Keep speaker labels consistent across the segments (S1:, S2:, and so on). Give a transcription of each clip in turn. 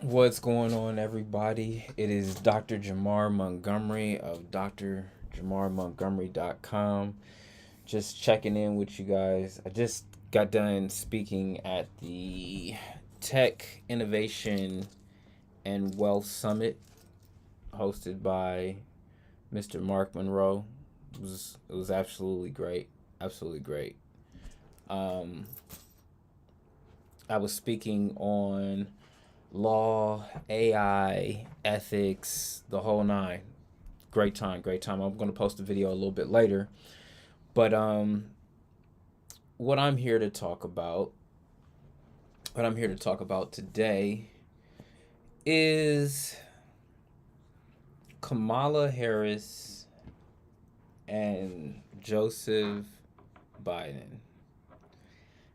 S1: What's going on, everybody? It is Dr. Jamar Montgomery of drjamarmontgomery.com. Just checking in with you guys. I just got done speaking at the Tech Innovation and Wealth Summit hosted by Mr. Mark Monroe. It was absolutely great. Absolutely great. Um, I was speaking on law, AI, ethics, the whole nine. Great time, great time. I'm going to post a video a little bit later. But what I'm here to talk about, what I'm here to talk about today is Kamala Harris and Joseph Biden.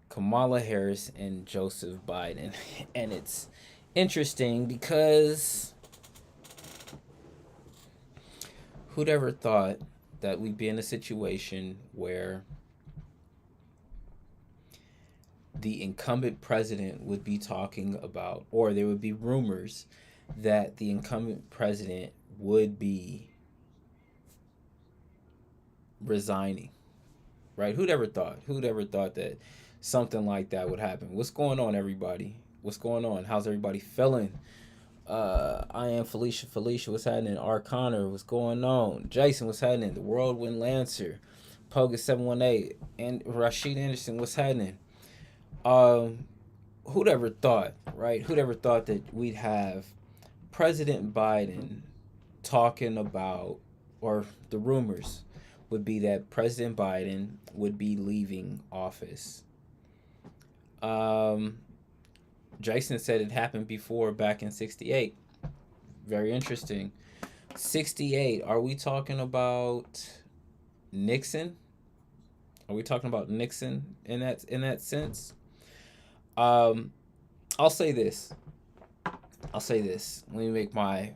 S1: Kamala Harris and Joseph Biden. And it's interesting because who'd ever thought that we'd be in a situation where the incumbent president would be talking about, or there would be rumors that the incumbent president would be resigning, right? Who'd ever thought? Who'd ever thought that something like that would happen? What's going on, everybody? What's going on? How's everybody feeling? I am Felicia. Felicia, what's happening? R. Connor, what's going on? Jason, what's happening? The Whirlwind Lancer, Pogus 718, and Rashid Anderson, what's happening? Um, who'd ever thought, right? Who'd ever thought that we'd have President Biden talking about, or the rumors would be that President Biden would be leaving office. Um, Jason said it happened before back in 68. Very interesting. 68, are we talking about Nixon? Are we talking about Nixon in that sense? Um, I'll say this. I'll say this. Let me make my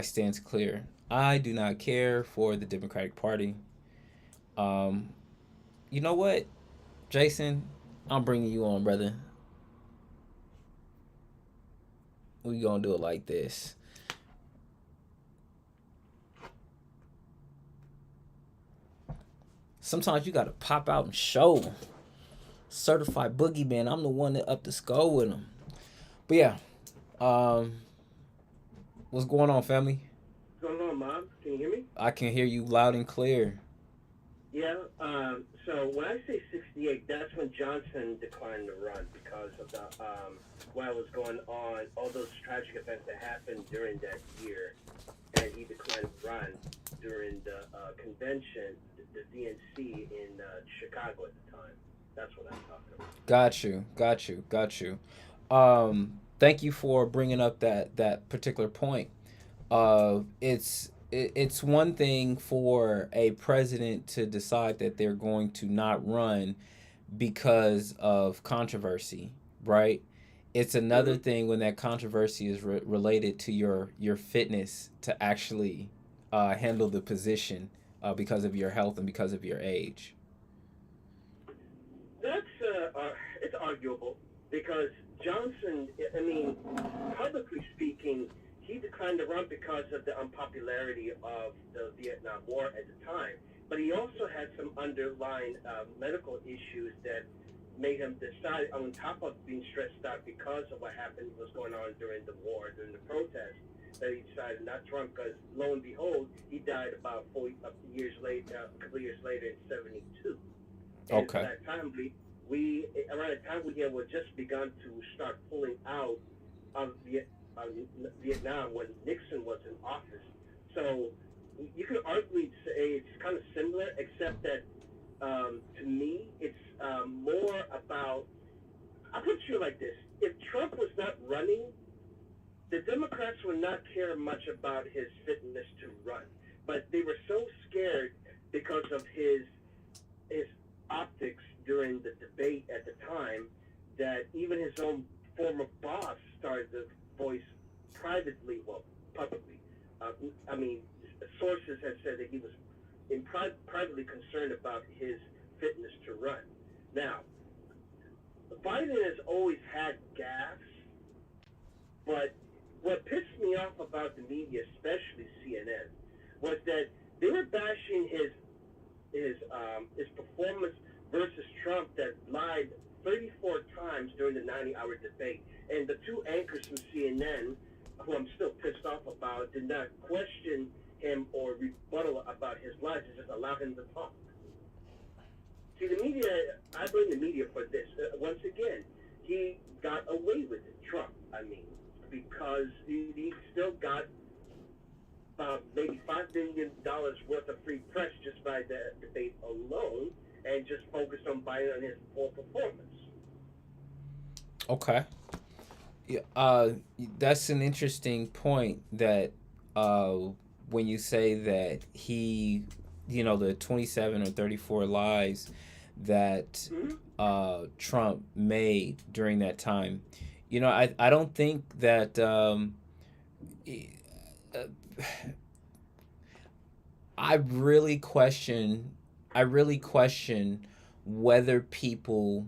S1: stance clear. I do not care for the Democratic Party. Um, you know what, Jason? I'm bringing you on, brother. We gonna do it like this. Sometimes you gotta pop out and show 'em. Certified boogeyman. I'm the one that up the skull with him. But yeah, um, what's going on, family?
S2: What's going on, Mom? Can you hear me?
S1: I can hear you loud and clear.
S2: Yeah. So when I say 68, that's when Johnson declined to run because of the what was going on, all those tragic events that happened during that year, and he declined to run during the convention, the DNC in Chicago at the time. That's what I'm talking about.
S1: Got you. Got you. Got you. Thank you for bringing up that particular point. It's one thing for a president to decide that they're going to not run because of controversy, right? It's another
S2: Hmm.
S1: thing when that controversy is related to your fitness to actually handle the position because of your health and because of your age.
S2: That's it's arguable because Johnson. I mean, publicly speaking, he declined to run because of the unpopularity of the Vietnam War at the time. But he also had some underlying medical issues that made him decide, on top of being stressed out because of what happened, was going on during the war, during the protest, that he decided not to run because, lo and behold, he died about 4 years later, a couple of years later in 72. And for
S1: Okay.
S2: that time, we around the time we had just begun to start pulling out of Vietnam when Nixon was in office. So you could arguably say it's kind of similar, except that to me, it's more about. I'll put it like this: if Trump was not running, the Democrats would not care much about his fitness to run, but they were so scared because of his optics during the debate at the time that even his own former boss started to voice privately, well, publicly. Uh, I mean, sources have said that he was privately concerned about his fitness to run. Now, Biden has always had gaffes, But what pissed me off about the media, especially CNN, was that they were bashing his performance versus Trump that lied 34 times during the 90-hour debate, and the two anchors from CNN, who I'm still pissed off about, did not question him or rebuttal about his lies. They just allowed him to talk. See, the media, I blame the media for this. Once again, he got away with it, Trump, I mean, because he still got maybe $5 billion worth of free press just by the debate alone, and just focused on Biden on his poor performance.
S1: Okay. That's an interesting point that when you say that he, the 27 or 34 lies that Trump made during that time. I don't think that I really question whether people,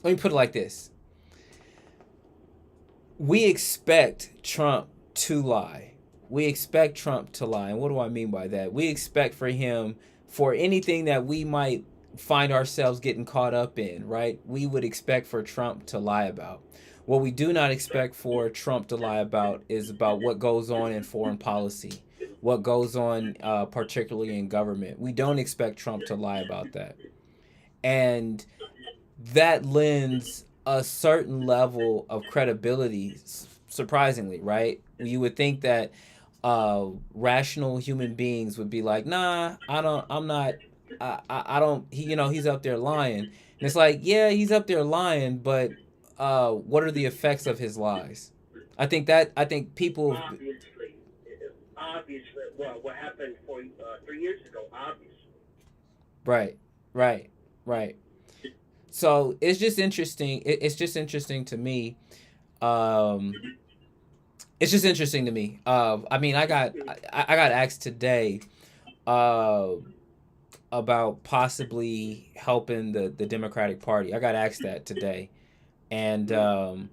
S1: let me put it like this. We expect Trump to lie. We expect Trump to lie. And what do I mean by that? We expect for him, for anything that we might find ourselves getting caught up in, right? We would expect for Trump to lie about. What we do not expect for Trump to lie about is about what goes on in foreign policy, what goes on particularly in government. We don't expect Trump to lie about that. And that lends a certain level of credibility, surprisingly, right? You would think that rational human beings would be like, nah, I don't, he's up there lying. And it's like, yeah, he's up there lying, but what are the effects of his lies? I think people.
S2: Obviously, well, what happened 3 years ago, obvious.
S1: Right. So it's just interesting. It's just interesting to me. It's just interesting to me. I mean, I got asked today about possibly helping the Democratic Party. I got asked that today, and I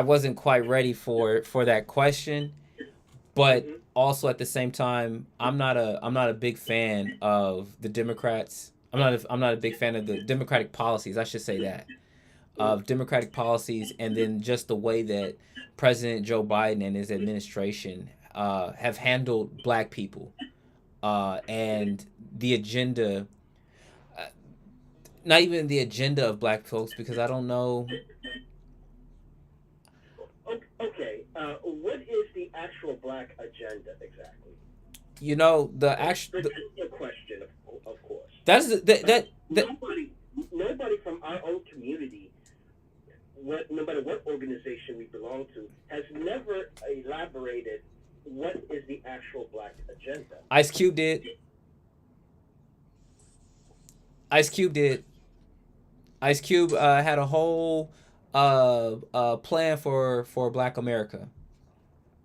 S1: wasn't quite ready for that question. But also at the same time, I'm not a big fan of the Democrats. I'm not a big fan of the Democratic policies. I should say that, of Democratic policies, and then just the way that President Joe Biden and his administration have handled Black people, and the agenda. Not even the agenda of Black folks, because I don't know.
S2: Okay, what is the actual Black agenda exactly?
S1: The actual
S2: question, of course.
S1: That's that.
S2: Nobody from our own community, no matter what organization we belong to, has never elaborated what is the actual Black agenda.
S1: Ice Cube did. Ice Cube had a whole plan for Black America.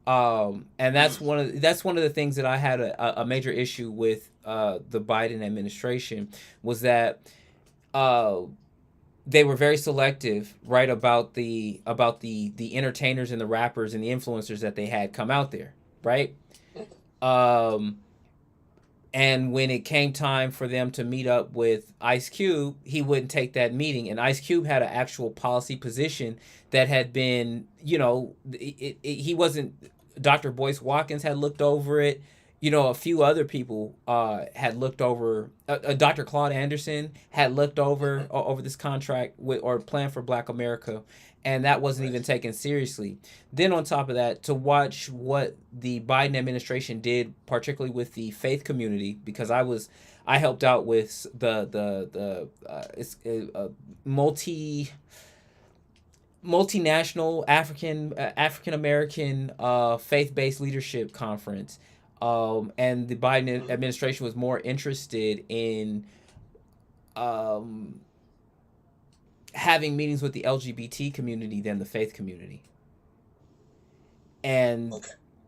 S1: And that's one of the things that I had a major issue with the Biden administration, was that they were very selective, right, about the entertainers and the rappers and the influencers that they had come out there, right? And when it came time for them to meet up with Ice Cube, he wouldn't take that meeting. And Ice Cube had an actual policy position that had been, he wasn't. Dr. Boyce Watkins had looked over it. A few other people had looked over. Dr. Claude Anderson had looked over this contract or plan for Black America, and that wasn't even taken seriously. Then on top of that, to watch what the Biden administration did, particularly with the faith community, because I helped out with the multinational African American faith-based leadership conference. And the Biden administration was more interested in having meetings with the LGBT community than the faith community. And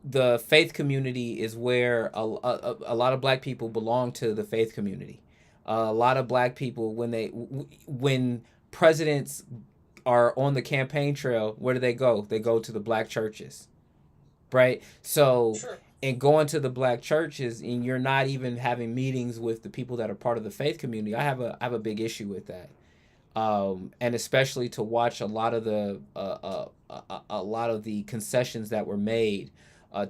S1: the faith community is where a lot of Black people belong to the faith community. A lot of Black people, when presidents are on the campaign trail, where do they go? They go to the black churches, right? So,
S3: Sure.
S1: in going to the black churches, and you're not even having meetings with the people that are part of the faith community, I have a big issue with that. And especially to watch a lot of the concessions that were made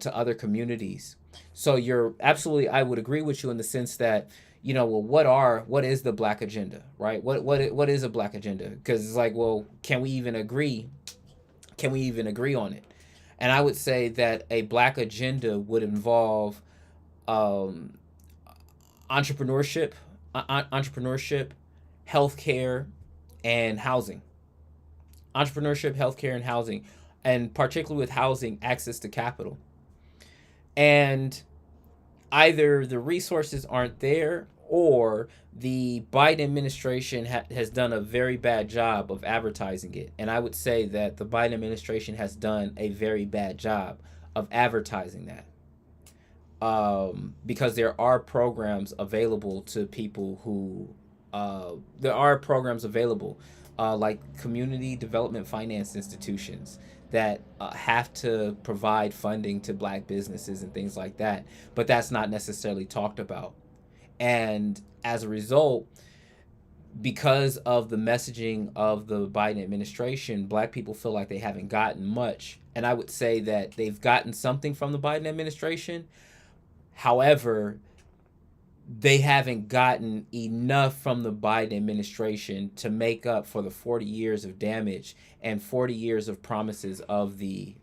S1: to other communities. So you're absolutely, I would agree with you in the sense that, well, what is the black agenda, right? What is a black agenda? Because it's like, well, can we even agree? Can we even agree on it? And I would say that a black agenda would involve um, entrepreneurship, entrepreneurship, healthcare, and housing. Entrepreneurship, healthcare, and housing, and particularly with housing, access to capital. And either the resources aren't there, or the Biden administration has done a very bad job of advertising it. And I would say that the Biden administration has done a very bad job of advertising that. Because there are programs available to people who, there are programs available, like community development finance institutions that have to provide funding to black businesses and things like that. But that's not necessarily talked about. And as a result, because of the messaging of the Biden administration, black people feel like they haven't gotten much. And I would say that they've gotten something from the Biden administration. However, they haven't gotten enough from the Biden administration to make up for the 40 years of damage and 40 years of promises of the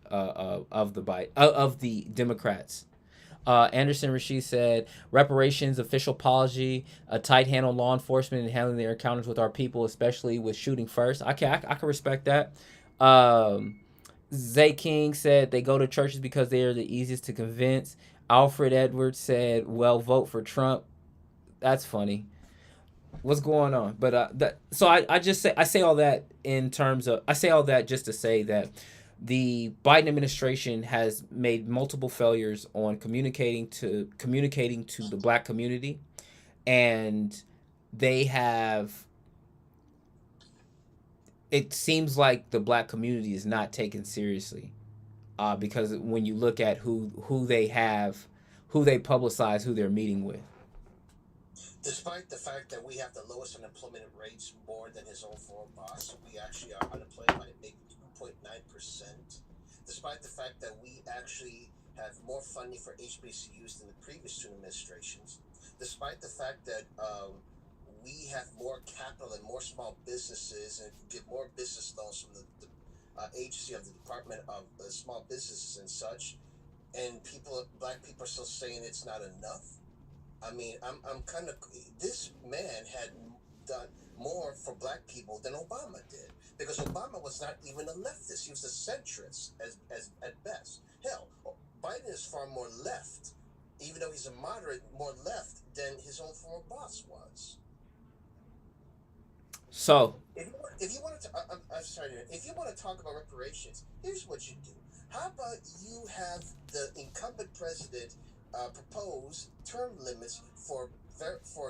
S1: Democrats. Anderson Rashid said, reparations, official apology, a tight hand on law enforcement and handling their encounters with our people, especially with shooting first. I can respect that. Zay King said they go to churches because they are the easiest to convince. Alfred Edwards said, well, vote for Trump. That's funny. What's going on? But so I say all that in terms of, I say all that just to say that the Biden administration has made multiple failures on communicating to the black community, and they have, it seems like the black community is not taken seriously, because when you look at who they have, who they publicize, who they're meeting with.
S3: Despite the fact that we have the lowest unemployment rates more than his own former boss, we actually are unemployed by maybe 2.9%. Despite the fact that we actually have more funding for HBCUs than the previous two administrations, despite the fact that we have more capital and more small businesses and get more business loans from the agency of the Department of Small Businesses and such, and black people are still saying it's not enough. I mean, I'm kind of, this man had done more for black people than Obama did, because Obama was not even a leftist; he was a centrist as at best. Hell, Biden is far more left, even though he's a moderate, more left than his own former boss was.
S1: So,
S3: if you want to, I'm sorry, if you want to talk about reparations, here's what you do. How about you have the incumbent president propose term limits for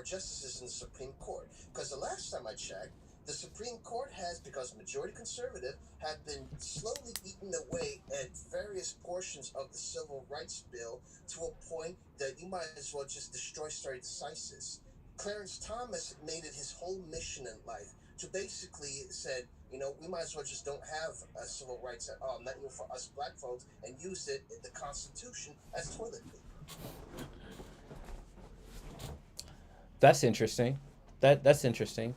S3: justices in the Supreme Court? Because the last time I checked, the Supreme Court has, because majority conservative, have been slowly eating away at various portions of the civil rights bill to a point that you might as well just destroy stare decisis. Clarence Thomas made it his whole mission in life to basically said, we might as well just don't have civil rights at all, not even for us black folks, and use it in the Constitution as toilet paper.
S1: that's interesting. That's interesting.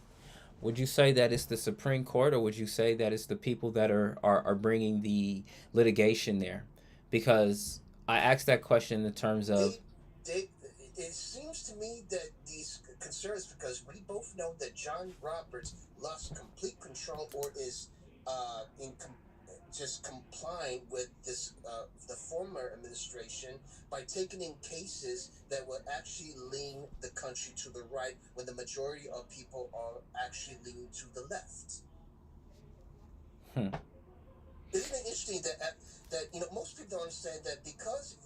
S1: Would you say that it's the Supreme Court, or would you say that it's the people that are bringing the litigation there? Because I asked that question in terms of,
S3: It seems to me that these concerns, because we both know that John Roberts lost complete control, or is just complying with this the former administration by taking in cases that will actually lean the country to the right, when the majority of people are actually leaning to the left.
S1: hmm,
S3: Isn't it interesting that most people don't understand that because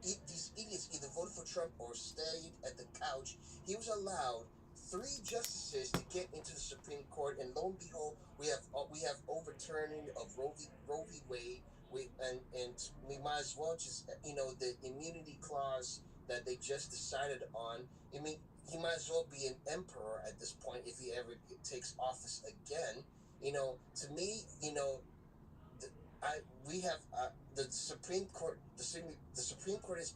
S3: these idiots either voted for Trump or stayed at the couch, he was allowed three justices to get into the Supreme Court, and lo and behold, we have overturning of Roe v. Wade. And we might as well just the immunity clause that they just decided on. I mean, he might as well be an emperor at this point if he ever takes office again. To me, the, we have the Supreme Court. The Supreme Court is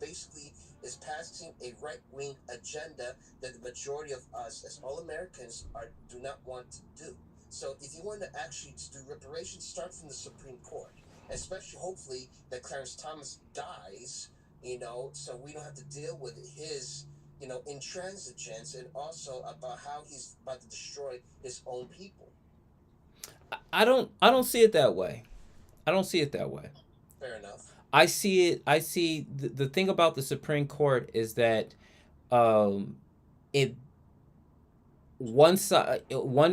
S3: passing a right wing agenda that the majority of us, as all Americans, do not want to do. So, if you want to actually do reparations, start from the Supreme Court. Especially, hopefully, that Clarence Thomas dies. So we don't have to deal with his, intransigence, and also about how he's about to destroy his own people.
S1: I don't see it that way. I don't see it that way.
S3: Fair enough.
S1: I see it. I see the thing about the Supreme Court is that it one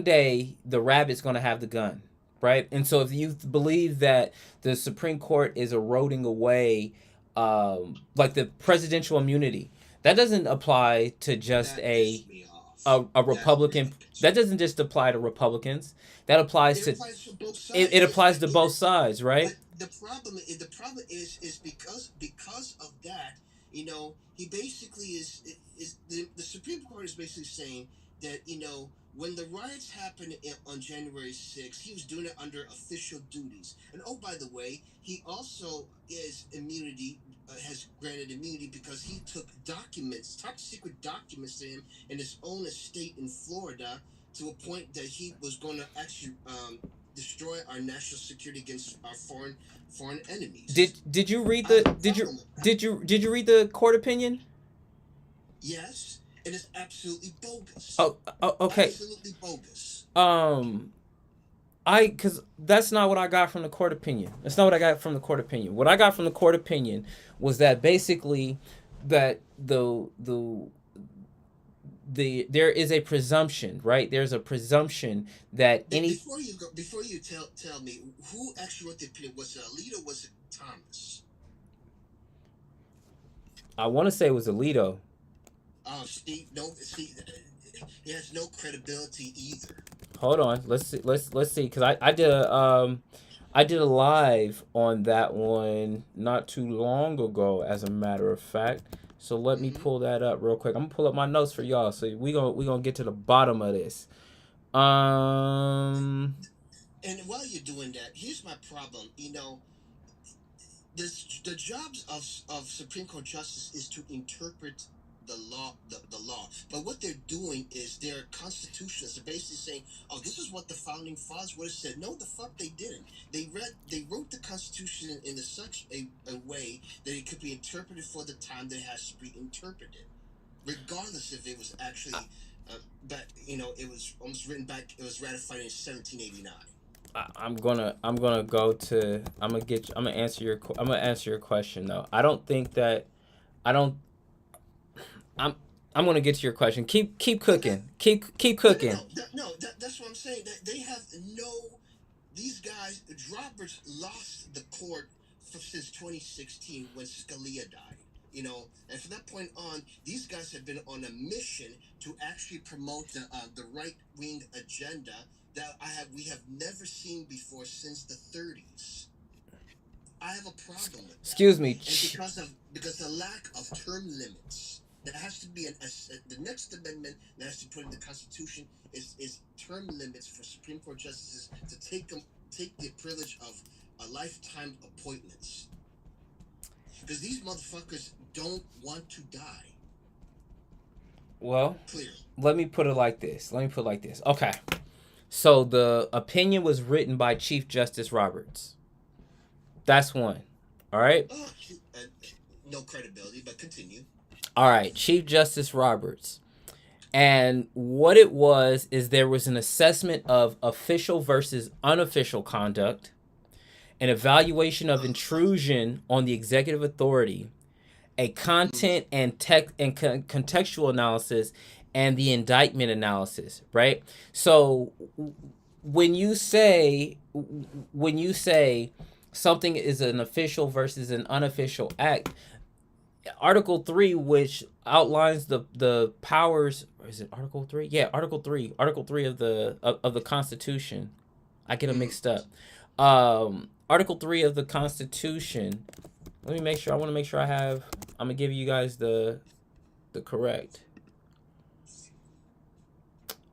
S1: day the rabbit's going to have the gun, right? And so if you believe that the Supreme Court is eroding away, like the presidential immunity, that doesn't apply to just a Republican. That doesn't just apply to Republicans. That applies to it applies to both sides, right?
S3: But the problem is because of that, he basically is the Supreme Court is basically saying that when the riots happened on January 6th, he was doing it under official duties. And oh, by the way, he also has granted immunity because he took documents, top secret documents to him in his own estate in Florida, to a point that he was going to actually destroy our national security against our foreign enemies.
S1: Did you read the did you read the court opinion?
S3: Yes. It is absolutely bogus.
S1: Oh, okay.
S3: Absolutely bogus.
S1: Because that's not what I got from the court opinion. That's not what I got from the court opinion. What I got from the court opinion was that basically that there is a presumption, right? There's a presumption that
S3: before you tell me who actually wrote the opinion, was it Alito or was it Thomas?
S1: I want to say it was Alito.
S3: Oh, Steve, he has no credibility either.
S1: Hold on, let's see, because I did a live on that one not too long ago, as a matter of fact. So let me pull that up real quick. I'm gonna pull up my notes for y'all, so we gonna get to the bottom of this.
S3: And while you're doing that, here's my problem. The jobs of Supreme Court justice is to interpret the law, but what they're doing is they're constitutionalists. They're basically saying, "Oh, this is what the founding fathers would have said." No, the fuck they didn't. They wrote the Constitution in such a way that it could be interpreted for the time that it has to be interpreted, regardless if it was actually, it was almost written back. It was ratified in 1789.
S1: I'm gonna answer your question though. I'm gonna get to your question. Keep cooking. Keep cooking.
S3: No, that's what I'm saying. That they have these guys. Roberts lost the court since 2016 when Scalia died. And from that point on, these guys have been on a mission to actually promote the right wing agenda that we have never seen before since the 30s. I have a problem with that.
S1: Excuse me.
S3: And because the lack of term limits. There has to be the next amendment that has to put in the Constitution is term limits for Supreme Court justices to take the privilege of a lifetime appointments, because these motherfuckers don't want to die.
S1: Well,
S3: clear.
S1: Let me put it like this. Okay, so the opinion was written by Chief Justice Roberts. That's one. All right.
S3: No credibility, but continue.
S1: All right, Chief Justice Roberts. And what it was is there was an assessment of official versus unofficial conduct, an evaluation of intrusion on the executive authority, a content and contextual analysis, and the indictment analysis, right? So when you say something is an official versus an unofficial act, Article 3, which outlines the powers, or is it Article 3? Yeah, Article 3 of the Constitution. I get them
S4: Mm-hmm.
S1: mixed up. Article 3 of the Constitution. Let me make sure. I want to make sure I have. I'm gonna give you guys the correct.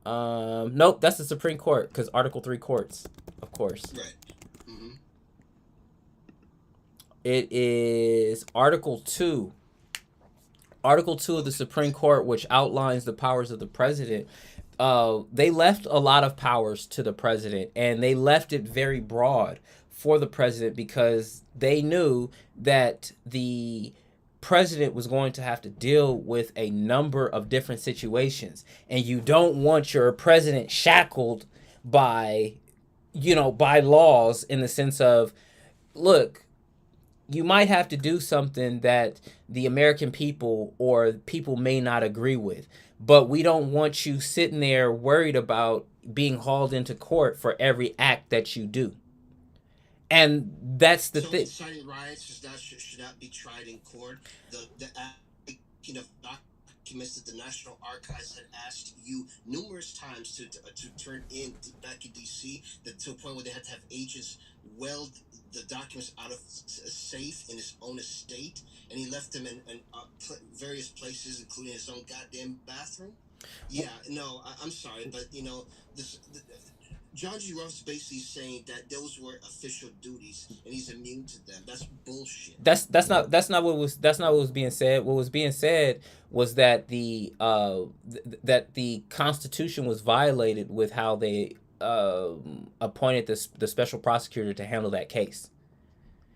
S1: Nope, that's the Supreme Court because Article 3 courts, of course.
S4: Right. Mm-hmm.
S1: It is Article 2. Article 2 of the Supreme Court, which outlines the powers of the president. They left a lot of powers to the president, and they left it very broad for the president because they knew that the president was going to have to deal with a number of different situations, and you don't want your president shackled by, by laws in the sense of, look, you might have to do something that the American people or people may not agree with, but we don't want you sitting there worried about being hauled into court for every act that you do. And that's the
S4: So
S1: thing.
S4: inciting riots should not be tried in court. The of documents that the National Archives had asked you numerous times to turn in back in D.C. That to a point where they had to have agents weld the documents out of a safe in his own estate, and he left them in various places, including his own goddamn bathroom. Yeah, no, I'm sorry, but John G. Ruff's basically saying that those were official duties and he's immune to them. That's bullshit.
S1: That's not what was being said. What was being said was that that the Constitution was violated with how they appointed the special prosecutor to handle that case.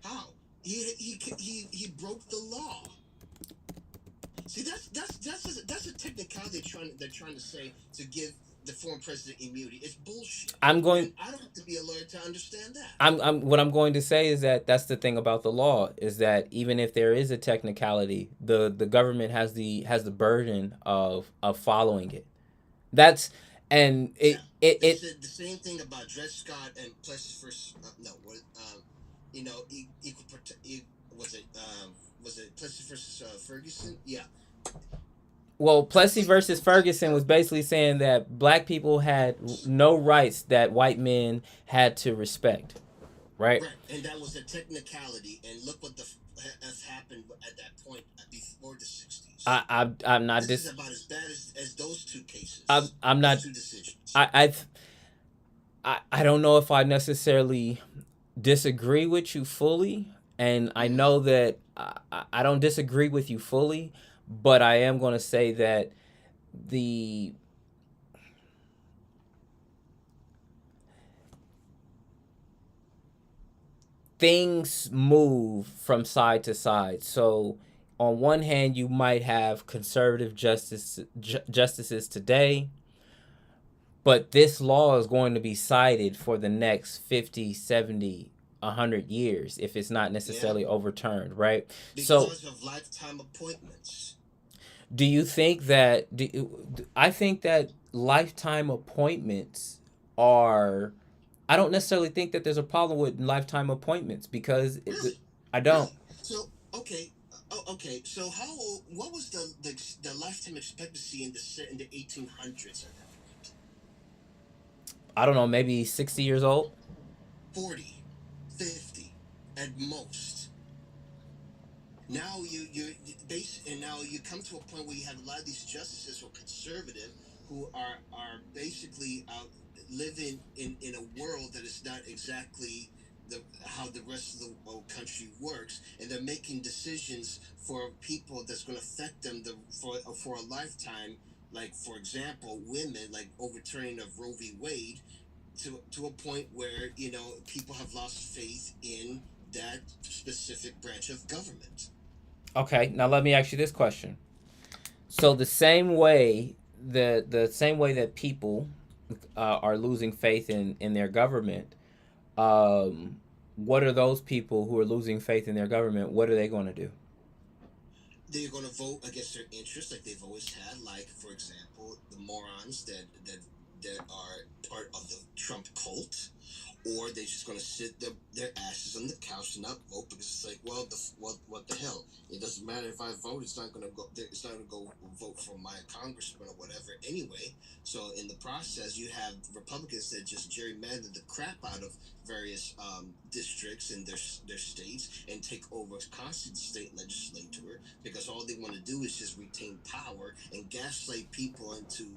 S4: How? He broke the law. See, that's a technicality they're trying to say to give the former president immunity. It's bullshit.
S1: I
S4: don't have to be a lawyer to understand that.
S1: What I'm going to say is that that's the thing about the law, is that even if there is a technicality, the government has the burden of following it. That's the
S4: same thing about Dred Scott and Plessy versus was it Plessy versus Ferguson? Yeah.
S1: Well, Plessy versus Ferguson was basically saying that black people had no rights that white men had to respect, right?
S4: Right, and that was a technicality. And look what has happened at that point before the 60s.
S1: I'm not.
S4: This is about as bad as those two cases.
S1: I'm not.
S4: Two decisions.
S1: I don't know if I necessarily disagree with you fully, and I know that I don't disagree with you fully. But I am going to say that things move from side to side. So on one hand, you might have conservative justices today, but this law is going to be cited for the next 50, 70, 100 years if it's not necessarily overturned, right?
S4: Because of lifetime appointments.
S1: Do you think that I think that lifetime appointments are, I don't necessarily think that there's a problem with lifetime appointments because
S4: really?
S1: I don't.
S4: So okay. So what was the lifetime expectancy in the 1800s at that point?
S1: I don't know, maybe 60 years old?
S4: 40, 50 at most. Now now you come to a point where you have a lot of these justices who are conservative, who are basically living in a world that is not exactly how the rest of the country works, and they're making decisions for people that's going to affect them for a lifetime. Like, for example, women, like overturning of Roe v. Wade, to a point where people have lost faith in that specific branch of government.
S1: Okay, now let me ask you this question. So the same way that people are losing faith in their government, what are those people who are losing faith in their government? What are they going to do?
S4: They're going to vote against their interests, like they've always had. Like, for example, the morons that that are part of the Trump cult, or they're just going to sit their asses on the couch and not vote because it's like, well, what the hell? It doesn't matter if I vote; it's not going to go. It's not going to go vote for my congressman or whatever anyway. So in the process, you have Republicans that just gerrymander the crap out of various districts in their states and take over constant state legislature because all they want to do is just retain power and gaslight people into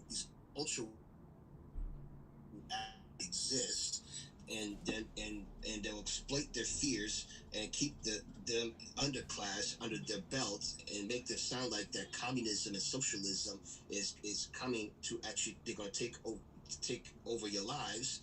S4: these ultra exist, and then and they'll exploit their fears and keep the underclass under their belts and make them sound like that communism and socialism is coming to actually they're going to take over your lives,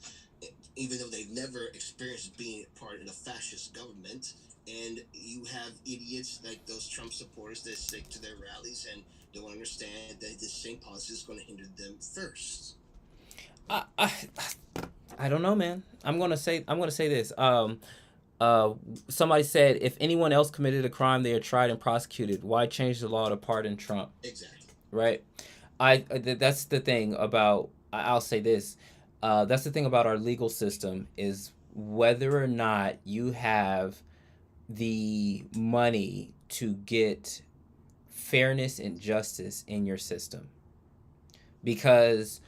S4: even though they've never experienced being part in a fascist government. And you have idiots like those Trump supporters that stick to their rallies and don't understand that the same policy is going to hinder them first.
S1: I, I I don't know, man. I'm gonna say this. Somebody said if anyone else committed a crime, they are tried and prosecuted. Why change the law to pardon Trump?
S4: Exactly.
S1: Right. That's the thing about. I'll say this. That's the thing about our legal system is whether or not you have the money to get fairness and justice in your system, because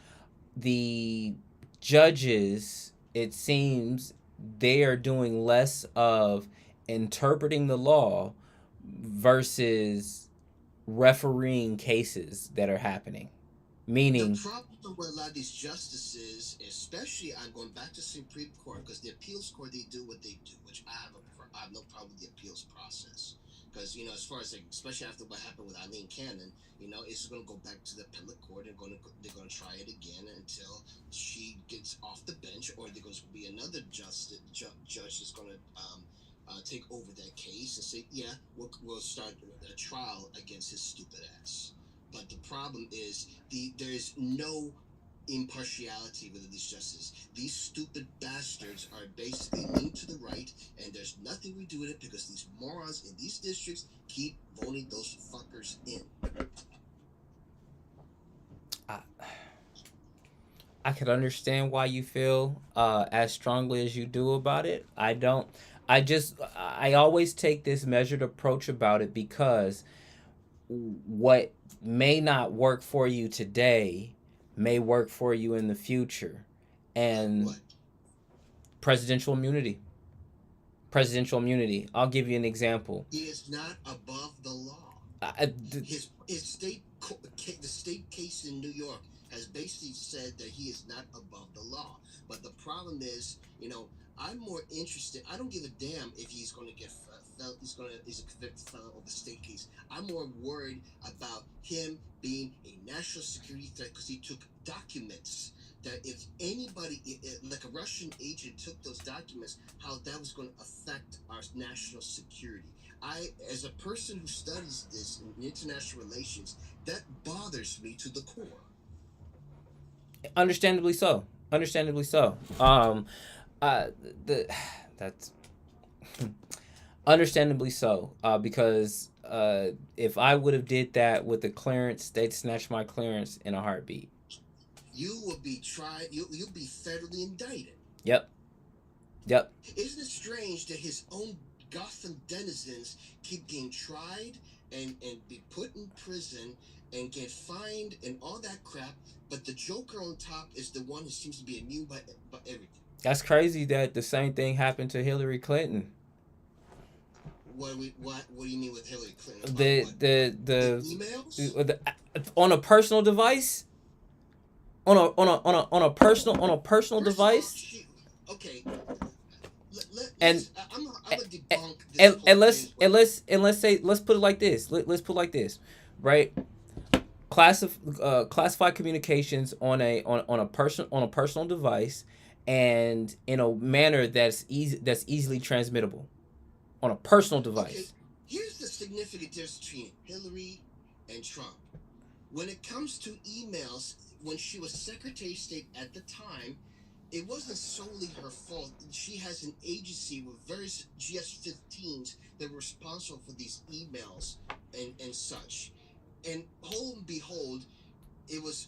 S1: the judges, it seems, they are doing less of interpreting the law versus refereeing cases that are happening. Meaning,
S4: The problem with a lot of these justices, especially I'm going back to Supreme Court, because the appeals court they do what they do, which I have no problem with the appeals process. Because as far as like, especially after what happened with Eileen Cannon, it's going to go back to the appellate court and they're going to try it again until she gets off the bench, or there's going to be another judge that's going to take over that case and say, yeah, we'll start a trial against his stupid ass. But the problem is there is no impartiality with these justices. These stupid bastards are basically leaning to the right, and there's nothing we do with it because these morons in these districts keep voting those fuckers in.
S1: I could understand why you feel as strongly as you do about it. I don't. I always take this measured approach about it because what may not work for you today may work for you in the future. And
S4: What?
S1: presidential immunity. Presidential immunity. I'll give you an example.
S4: He is not above the law. His the state case in New York has basically said that he is not above the law. But the problem is, I'm more interested. I don't give a damn if he's going to get he's a convicted felon of the state case. I'm more worried about him being a national security threat because he took documents that if anybody, like a Russian agent, took those documents, how that was going to affect our national security. As a person who studies this in international relations, that bothers me to the core.
S1: Understandably so. Understandably so. That's understandably so. Because if I would have did that with the clearance, they'd snatch my clearance in a heartbeat.
S4: You will be tried. You'll be federally indicted.
S1: Yep.
S4: Isn't it strange that his own Gotham denizens keep getting tried and be put in prison and get fined and all that crap, but the Joker on top is the one who seems to be immune by everything?
S1: That's crazy that the same thing happened to Hillary Clinton.
S4: What do you mean with Hillary Clinton?
S1: The
S4: emails?
S1: On a personal device? On a personal device?
S4: Okay.
S1: And
S4: I'm gonna debunk this
S1: and let's put it like this. Let's put it like this, right? Classified communications on a personal device, and in a manner that's easily transmittable on a personal device.
S4: Okay. Here's the significant difference between Hillary and Trump. When it comes to emails, when she was Secretary of State at the time, it wasn't solely her fault. She has an agency with various GS-15s that were responsible for these emails and such. And lo and behold, it was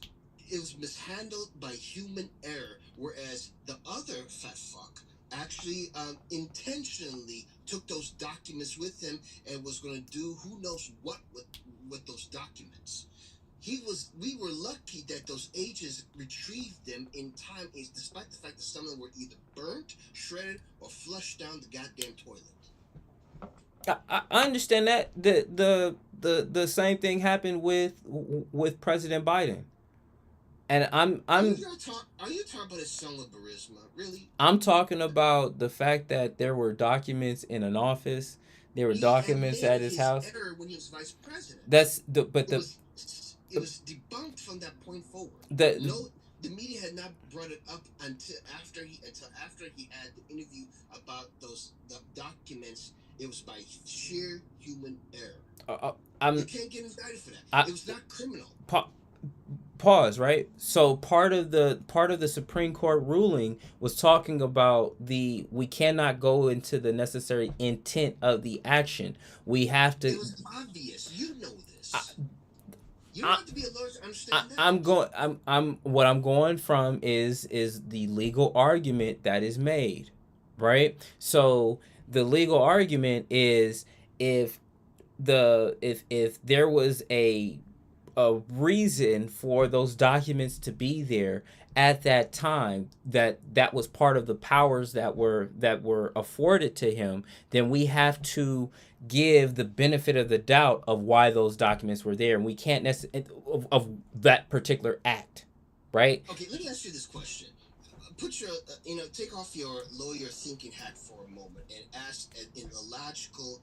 S4: it was mishandled by human error, whereas the other fat fuck actually intentionally took those documents with him and was going to do who knows what with those documents. We were lucky that those agents retrieved them in time, despite the fact that some of them were either burnt, shredded, or flushed down the goddamn toilet.
S1: I understand that the same thing happened with President Biden, and
S4: Are you talking about his son with Burisma? Really?
S1: I'm talking about the fact that there were documents in an office, there were
S4: He
S1: documents
S4: admitted
S1: at his
S4: his
S1: house.
S4: error when he was vice president.
S1: That's the but
S4: It
S1: the
S4: was it was debunked from that point forward.
S1: the
S4: No, the media had not brought it up until after he had the interview about the documents. It was by sheer human error.
S1: I'm
S4: You can't get indicted for that.
S1: I-
S4: It was not criminal.
S1: pause, right? So part of the Supreme Court ruling was talking about we cannot go into the necessary intent of the action. We have to.
S4: It was obvious. You know this. You don't
S1: I-
S4: have to be a lawyer to understand that.
S1: I'm what I'm going from is the legal argument that is made, right? So the legal argument is if if there was a reason for those documents to be there at that time, that was part of the powers that were afforded to him, then we have to give the benefit of the doubt of why those documents were there, and we can't necessarily of that particular act, right?
S4: Okay, let me ask you this question. Put your, take off your lawyer thinking hat for a moment and ask in a logical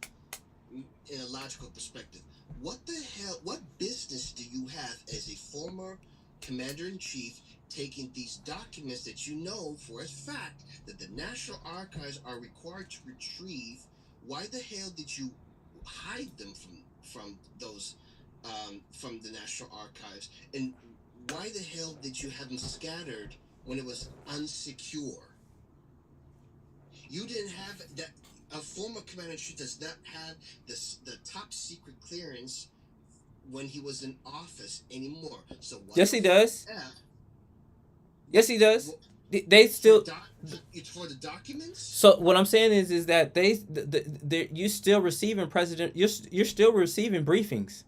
S4: perspective. What the hell? What business do you have as a former commander-in-chief taking these documents that you know for a fact that the National Archives are required to retrieve? Why the hell did you hide them from those from the National Archives? And why the hell did you have them scattered when it was unsecure? You didn't have that. A former commander-in-chief does not have the top secret clearance when he was in office anymore. So why
S1: Yes, he does. Yes, he does. They still
S4: it's for the documents.
S1: So what I'm saying is that you still receiving you're still receiving briefings.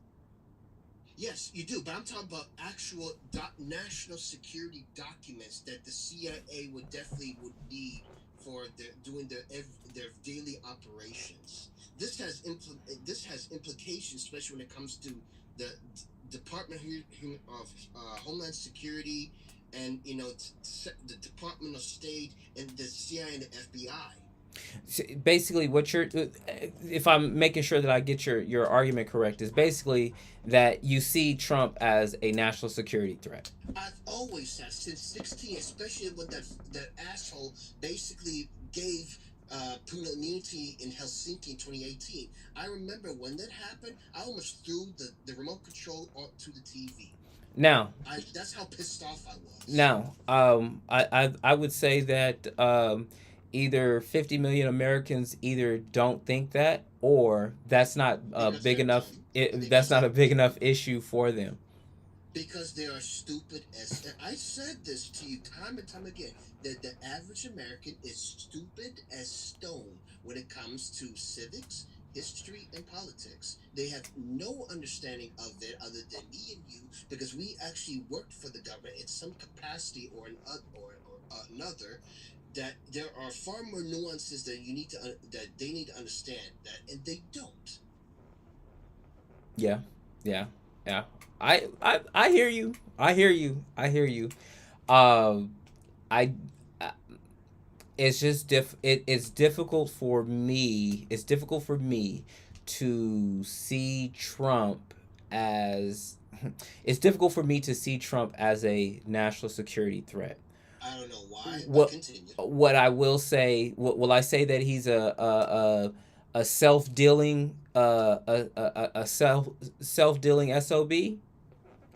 S4: Yes, you do, but I'm talking about actual national security documents that the CIA would need for doing their daily operations. This has implications, especially when it comes to the Department of Homeland Security and the Department of State and the CIA and the FBI.
S1: Basically, if I'm making sure that I get your argument correct, is basically that you see Trump as a national security threat.
S4: I've always said since 16, especially when that asshole basically gave Puna immunity in Helsinki in 2018. I remember when that happened, I almost threw the remote control onto the TV.
S1: Now,
S4: that's how pissed off I was.
S1: Now, I would say that either 50 million Americans either don't think that, or that's not big enough. That's not a big enough issue for them.
S4: Because they are stupid as I said this to you time and time again, that the average American is stupid as stone when it comes to civics, history, and politics. They have no understanding of it other than me and you, because we actually worked for the government in some capacity or another. That there are far more nuances that that they need to understand that, and they don't.
S1: Yeah. I hear you. It's just it's difficult for me. It's difficult for me to see Trump as. It's difficult for me to see Trump as a national security threat.
S4: I don't know why.
S1: What I will say, will I say that he's a self-dealing self-dealing SOB?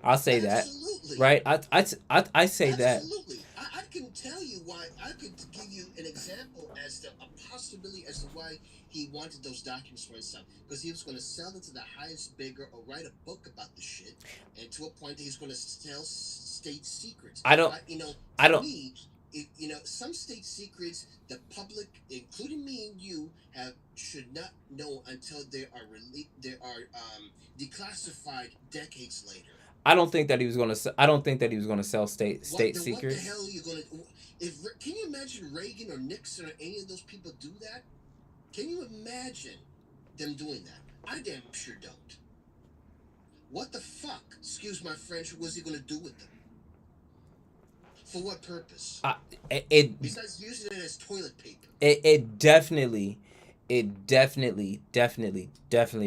S1: I'll say
S4: Absolutely.
S1: that. Right? I say that.
S4: Absolutely. I can tell you why. I could give you an example as to a possibility as to why he wanted those documents for himself, because he was going to sell it to the highest bidder or write a book about the shit, and to a point that he's going to sell state secrets.
S1: I don't.
S4: You know,
S1: I
S4: to
S1: don't.
S4: me, some state secrets the public, including me and you, should not know until they are they are declassified decades later.
S1: I don't think that he was gonna. I don't think that he was gonna sell
S4: What
S1: state
S4: the what the
S1: secrets.
S4: hell are you gonna? If can you imagine Reagan or Nixon or any of those people do that? Can you imagine them doing that? I damn sure don't. What the fuck? Excuse my French. Was he gonna do with them? For what purpose?
S1: It
S4: Besides using it as toilet paper.
S1: it definitely, definitely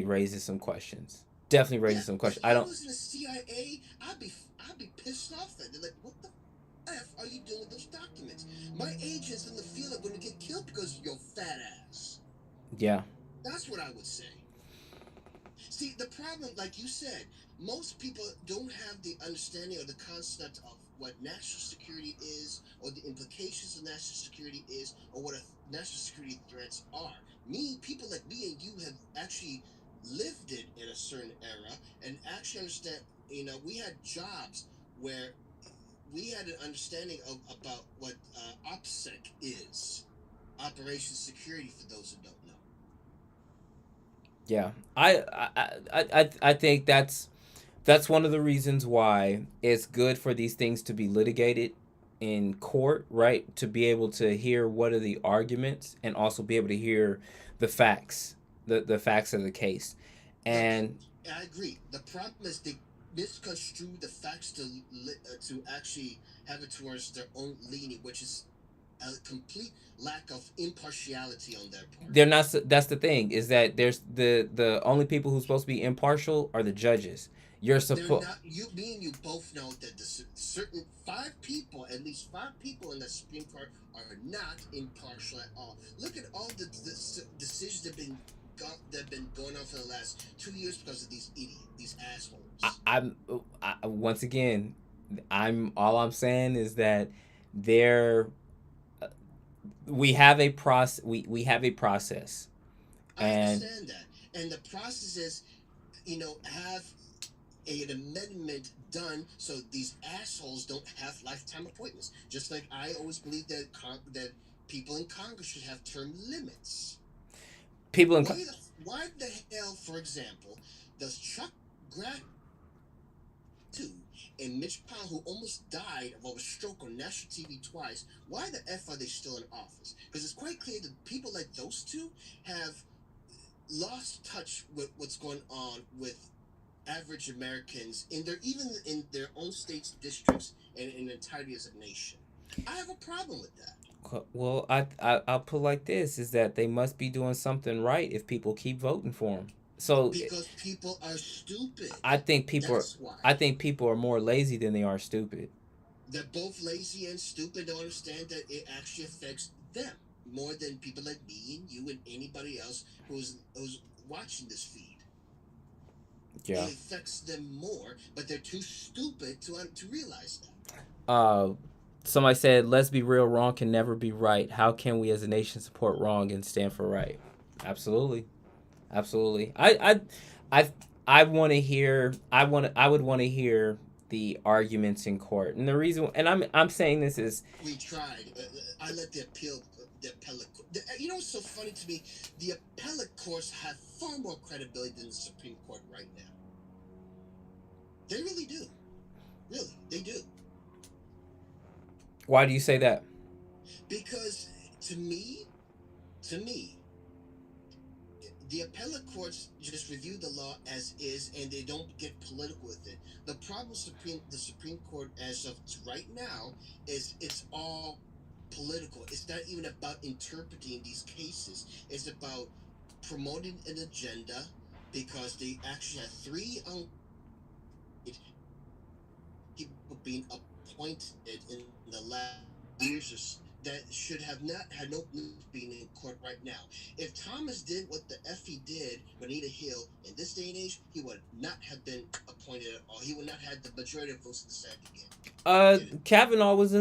S1: raises some questions. Definitely raises some questions.
S4: If
S1: I
S4: I
S1: don't.
S4: was in the CIA, I'd be pissed off at. They're like, what the f are you doing with those documents? My agents in the field are going to get killed because of your fat ass.
S1: Yeah.
S4: That's what I would say. See, the problem, like you said, most people don't have the understanding or the concept of what national security is, or the implications of national security is, or what national security threats are. People like me and you have actually lived it in a certain era and actually understand. We had jobs where we had an understanding about what OPSEC is, Operation Security, for those who don't know.
S1: Yeah. I think that's one of the reasons why it's good for these things to be litigated in court, right? To be able to hear what are the arguments and also be able to hear the facts, the facts of the case. And
S4: I agree. The problem is they misconstrue the facts to actually have it towards their own leaning, which is a complete lack of impartiality on their part.
S1: they're not. That's the thing, is that there's the only people who's supposed to be impartial are the judges. You're supposed.
S4: Me and you both know that certain at least five people in the Supreme Court are not impartial at all. Look at all the decisions that have been going on for the last 2 years because of these assholes.
S1: I'm once again, all I'm saying is that there we have a process. We have a process.
S4: I understand that, and the process is, have an amendment done so these assholes don't have lifetime appointments. Just like I always believe that people in Congress should have term limits. Why the hell, for example, does Chuck Grassley and Mitch McConnell, who almost died of a stroke on national TV twice, why the F are they still in office? Because it's quite clear that people like those two have lost touch with what's going on with average Americans even in their own states, districts, and in the entirety as a nation. I have a problem with that.
S1: Well, I'll put it like this, is that they must be doing something right if people keep voting for them. So
S4: because people are stupid.
S1: I think people are more lazy than they are stupid.
S4: They're both lazy and stupid. Don't understand that it actually affects them more than people like me and you and anybody else who's watching this feed.
S1: Yeah.
S4: It affects them more, but they're too stupid to realize that.
S1: Somebody said, "Let's be real. Wrong can never be right. How can we as a nation support wrong and stand for right?" Absolutely. I want to hear. I would want to hear the arguments in court, and the reason. And I'm saying this is.
S4: We tried. I let the appellate. What's so funny to me? The appellate courts have far more credibility than the Supreme Court right now. They really do. Really, they do.
S1: Why do you say that?
S4: Because to me, the appellate courts just review the law as is, and they don't get political with it. The problem with the Supreme Court as of right now is it's all political. It's not even about interpreting these cases. It's about promoting an agenda, because they actually have 3 people being appointed in the last years that should have not had no being in court right now. If Thomas did what the F he did, Bonita Hill, in this day and age, he would not have been appointed at all. He would not have the majority of votes in the Senate again.
S1: Kavanaugh was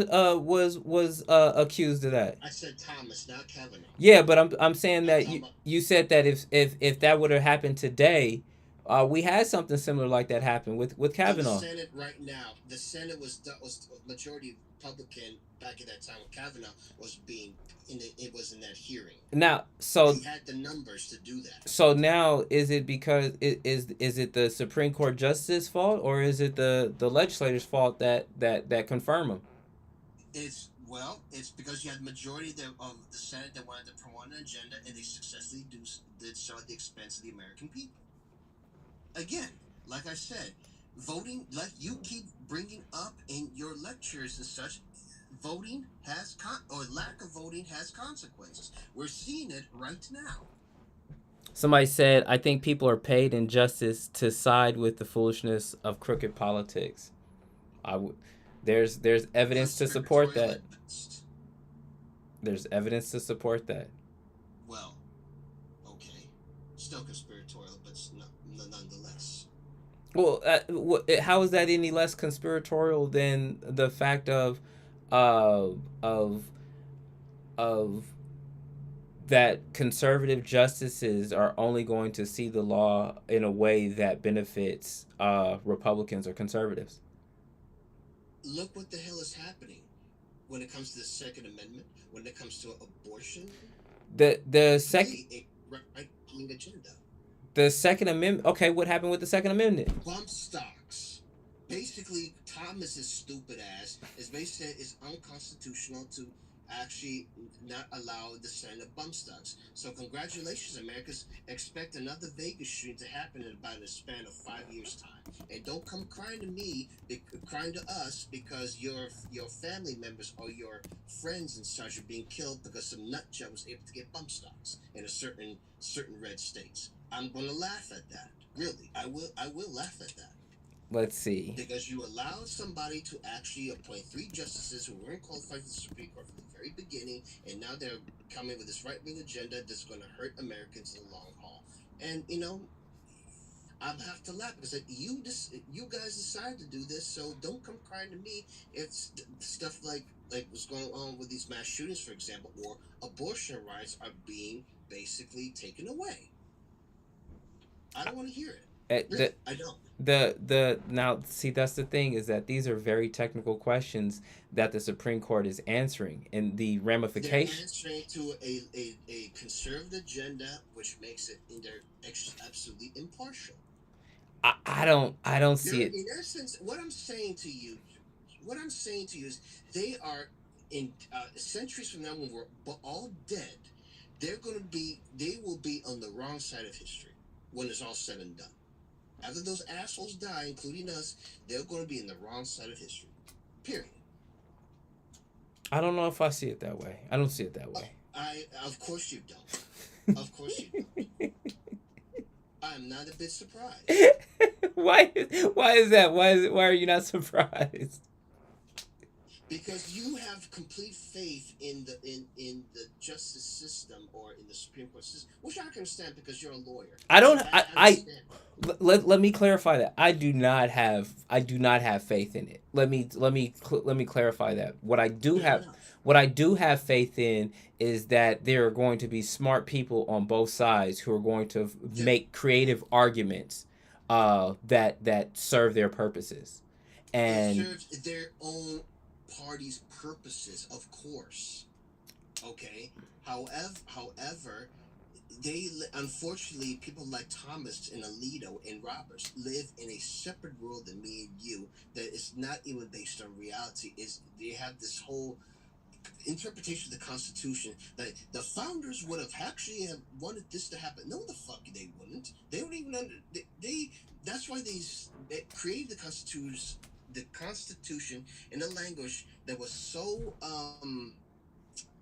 S1: accused of that.
S4: I said Thomas, not Kavanaugh.
S1: Yeah, but I'm saying that you said that if that would have happened today, We had something similar like that happen with
S4: In the
S1: Kavanaugh.
S4: Senate right now, the Senate was majority Republican back at that time when Kavanaugh was being it was in that hearing.
S1: Now,
S4: They had the numbers to do that.
S1: so now is it because is it the Supreme Court justice fault, or is it the legislators fault that confirm them?
S4: It's because you had the majority of the Senate that wanted to promote an agenda, and they successfully did so at the expense of the American people. Again, like I said, voting, like you keep bringing up in your lectures and such, voting has or lack of voting has consequences. We're seeing it right now.
S1: Somebody said, "I think people are paid in justice to side with the foolishness of crooked politics." I would. There's evidence to support that. There's evidence to support that.
S4: Well, okay, still conspiratorial, but nonetheless.
S1: Well, how is that any less conspiratorial than the fact of of that conservative justices are only going to see the law in a way that benefits Republicans or conservatives?
S4: Look what the hell is happening when it comes to the Second Amendment, when it comes to abortion.
S1: The second
S4: right-wing agenda.
S1: The Second Amendment. Okay, what happened with the Second Amendment?
S4: Bump stocks. Basically, Thomas's stupid ass is basically it's unconstitutional to actually not allow the Senate of bump stocks. So congratulations, Americans. Expect another Vegas shooting to happen in about a span of 5 years' time. And don't come crying to me, crying to us because your family members or your friends and such are being killed because some nut job was able to get bump stocks in a certain red states. I'm gonna laugh at that. Really, I will laugh at that.
S1: Let's see.
S4: Because you allowed somebody to actually appoint 3 justices who weren't qualified for the Supreme Court from the very beginning, and now they're coming with this right-wing agenda that's going to hurt Americans in the long haul. And I have to laugh because you guys decided to do this, so don't come crying to me if stuff like what's going on with these mass shootings, for example, or abortion rights are being basically taken away. I don't want to hear it. Really, I don't.
S1: Now see, that's the thing, is that these are very technical questions that the Supreme Court is answering, and the ramifications.
S4: They're answering to a conservative agenda, which makes it absolutely impartial.
S1: I don't see it.
S4: In essence, what I'm saying to you is they are in centuries from now, when we're all dead, they will be on the wrong side of history when it's all said and done. After those assholes die, including us, they're going to be in the wrong side of history. Period.
S1: I don't know if I see it that way. I don't see it that way.
S4: Of course you don't. Of course you don't. I'm not a bit surprised.
S1: Why is that? Why are you not surprised?
S4: Because you have complete faith in the justice system or in the Supreme Court system, which I can understand because you're a lawyer.
S1: Let me clarify that. I do not have faith in it. Let me clarify that. What I do have faith in is that there are going to be smart people on both sides who are going to make creative arguments that serve their purposes. And
S4: serve their own party's purposes, of course. Okay. However, they unfortunately, people like Thomas and Alito and Roberts live in a separate world than me and you that is not even based on reality. They have this whole interpretation of the Constitution that the founders would have actually wanted this to happen. No, the fuck they wouldn't. They don't even that's why they created the Constitution in a language that was so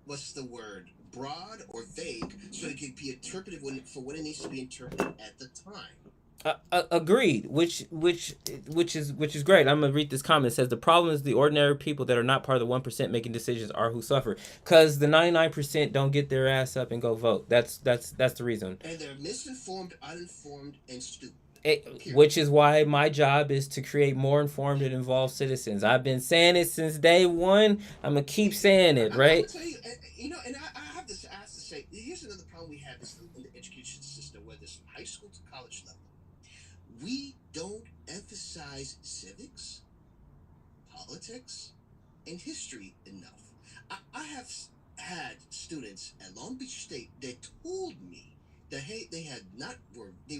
S4: what's the word, broad or vague, so it could be interpreted for what it needs to be interpreted at the time.
S1: Agreed. Which is great. I'm gonna read this comment. It says the problem is the ordinary people that are not part of the 1% making decisions are who suffer, because the 99% don't get their ass up and go vote. That's the reason.
S4: And they're misinformed, uninformed, and stupid.
S1: Which is why my job is to create more informed and involved citizens. I've been saying it since day one. I'm gonna keep saying it, right?
S4: I'm tell you, and I have to say, here's another problem we have in the education system, whether it's from high school to college level. we don't emphasize civics, politics, and history enough. I have had students at Long Beach State that told me that hey, they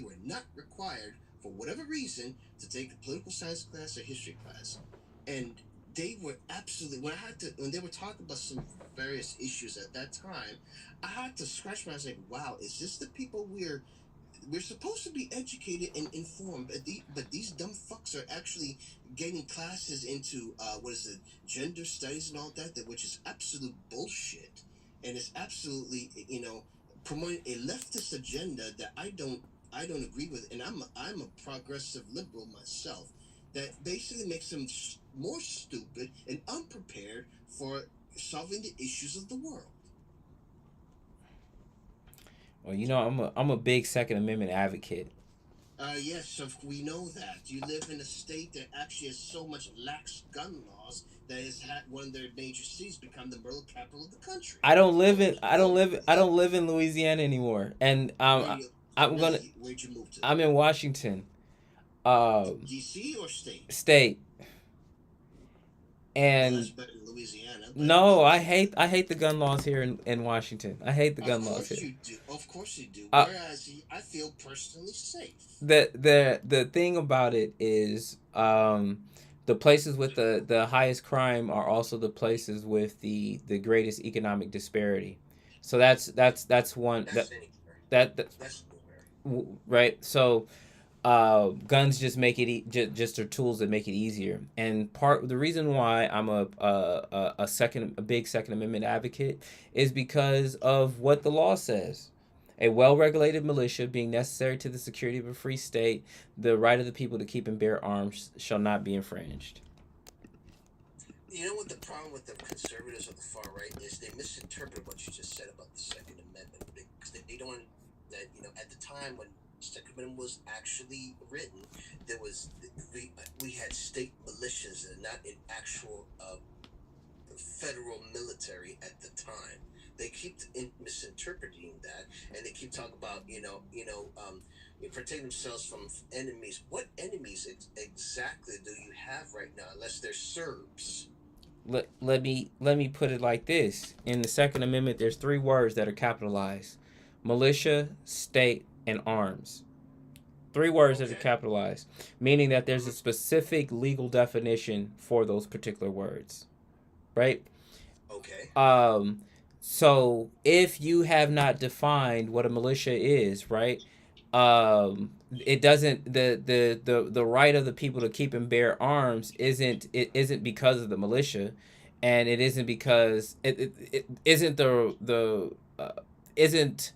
S4: were not required for whatever reason to take a political science class or history class, and they were absolutely when they were talking about some various issues at that time, I had to scratch my. I was like, wow, is this the people we're supposed to be educated and informed, but these dumb fucks are actually getting classes into what is it, gender studies and all that, which is absolute bullshit, and it's absolutely promoting a leftist agenda that I don't agree with, and I'm a progressive liberal myself. That basically makes them more stupid and unprepared for solving the issues of the world.
S1: Well, I'm a big Second Amendment advocate.
S4: Yes, so we know that. You live in a state that actually has so much lax gun laws that has had one of their major cities become the murder capital of the country.
S1: I don't live in Louisiana anymore, and
S4: Where'd you move to?
S1: I'm in Washington,
S4: DC or state?
S1: state, and
S4: That's better than Louisiana.
S1: no, I hate the gun laws here in Washington. I hate the gun laws here.
S4: You do. Of course you do.
S1: Uh,
S4: Whereas I feel personally safe.
S1: the thing about it is, the places with the highest crime are also the places with the greatest economic disparity. So that's one
S3: That's
S1: that
S3: that's nowhere.
S1: right. So guns just make it just are tools that make it easier. And the reason why I'm a big Second Amendment advocate is because of what the law says. A well-regulated militia being necessary to the security of a free state, the right of the people to keep and bear arms shall not be infringed.
S3: You know what the problem with the conservatives of the far right is? They misinterpret what you just said about the Second Amendment, because they don't that at the time when the Second Amendment was actually written, there was we had state militias and not an actual federal military at the time. They keep misinterpreting that, and they keep talking about protecting themselves from enemies. What enemies exactly do you have right now, unless they're Serbs?
S1: Let me put it like this. In the Second Amendment, there's three words that are capitalized: militia, state, and arms. Three words that are capitalized, meaning that there's a specific legal definition for those particular words, right?
S3: Okay.
S1: So if you have not defined what a militia is, right? It doesn't the right of the people to keep and bear arms isn't because of the militia, and it isn't because it isn't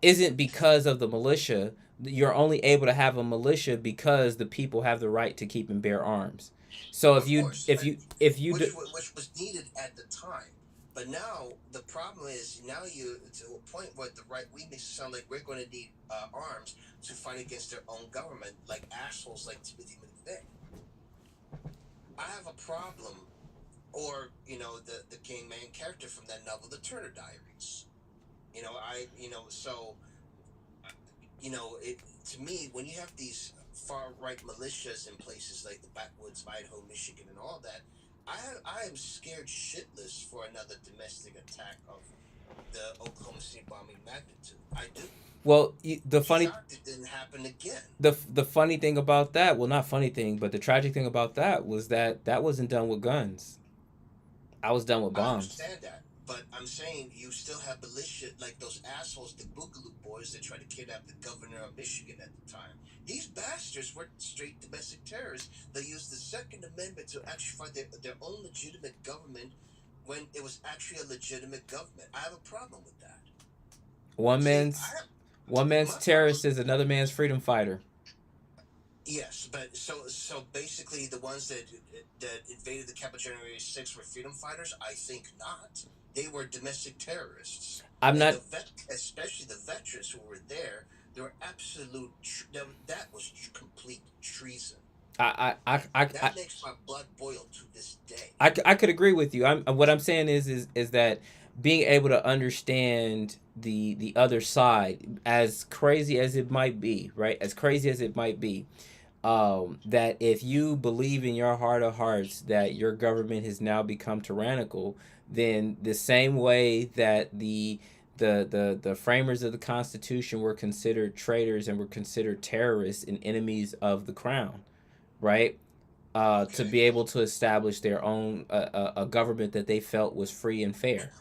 S1: isn't because of the militia. You're only able to have a militia because the people have the right to keep and bear arms. So
S3: Of course, which was needed at the time. But now the problem is you to a point where the right wing makes it sound like we're going to need arms to fight against their own government, like assholes like Timothy McVeigh. I have a problem, or the King Man character from that novel, The Turner Diaries. It to me, when you have these far right militias in places like the backwoods of Idaho, Michigan, and all that, I am scared shitless for another domestic attack of the Oklahoma City bombing magnitude. I do.
S1: Well,
S3: It didn't happen again.
S1: the funny thing about that, well, not funny thing, but the tragic thing about that was that wasn't done with guns. I was done with
S3: I
S1: bombs.
S3: understand that, but I'm saying you still have militia like those assholes, the Boogaloo Boys, that tried to kidnap the governor of Michigan at the time. These bastards were straight domestic terrorists. They used the Second Amendment to actually find their own legitimate government when it was actually a legitimate government. I have a problem with that.
S1: One man's terrorist is another man's freedom fighter.
S3: Yes, but so basically, the ones that invaded the Capitol January 6 were freedom fighters. I think not. They were domestic terrorists. Especially the veterans who were there. They were absolute. That was complete treason. That makes my blood boil to this day.
S1: I could agree with you. What I'm saying is that being able to understand the other side, as crazy as it might be, right? As crazy as it might be, that if you believe in your heart of hearts that your government has now become tyrannical, then the same way that the framers of the Constitution were considered traitors and were considered terrorists and enemies of the crown, right? To
S3: Okay.
S1: be able to establish their own a government that they felt was free and fair.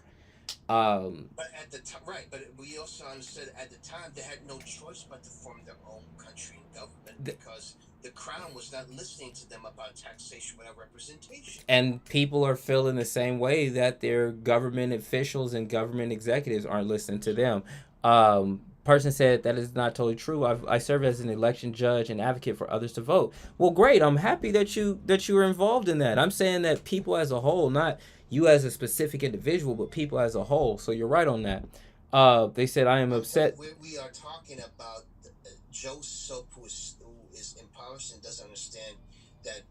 S1: Um,
S3: But at the time, right? But we also understood at the time they had no choice but to form their own country and government
S1: th-
S3: because the crown was not listening to them about taxation without representation.
S1: and people are feeling the same way that their government officials and government executives aren't listening to them. Person said that is not totally true. I serve as an election judge and advocate for others to vote. Well, great. I'm happy that you are involved in that. I'm saying that people as a whole, not you as a specific individual, but people as a whole. So you're right on that. They said I am
S3: But
S1: upset.
S3: we are talking about Joe Soap, who is impoverished and doesn't understand that